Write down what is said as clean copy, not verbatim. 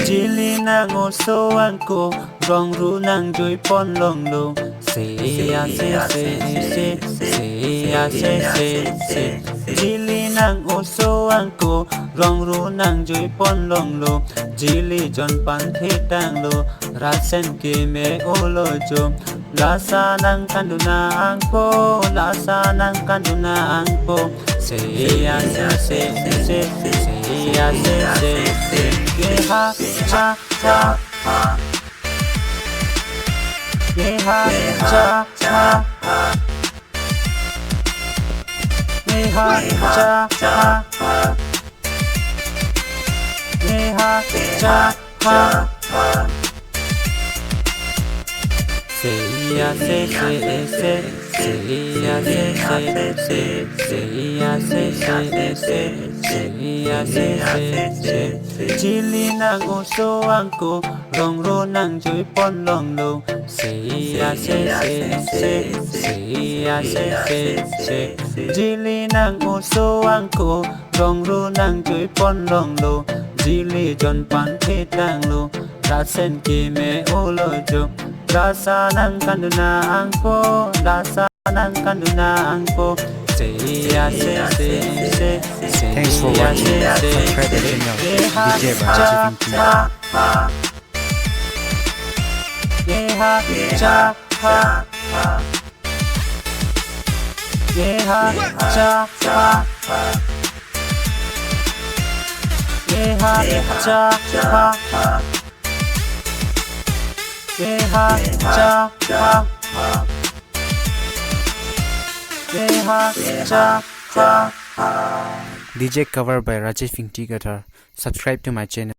Jili nang oso angko rong ru nang joy pon long lo se Jili nang oso angko rong ru nang joy pon long lo Jili jon pan the tang lo rasen ke me olo jo lasa nang kanduna angko lasa nang kanduna angko se Geha cha cha Geha cha cha Geha cha cha Geha cha cha Jili nang oso angko rong ro nang joy pon long lo Jili nang oso angko rong ro nang joy pon long lo Jili jon pan the tang lo rasen ke me olo jo Rasa nang kanduna angko, rasa nang kanduna angko. Thanks for watching. Subscribe the channel DJ Rajiv Inti. DJ cover by Rajiv Inti Guitar. Subscribe to my channel.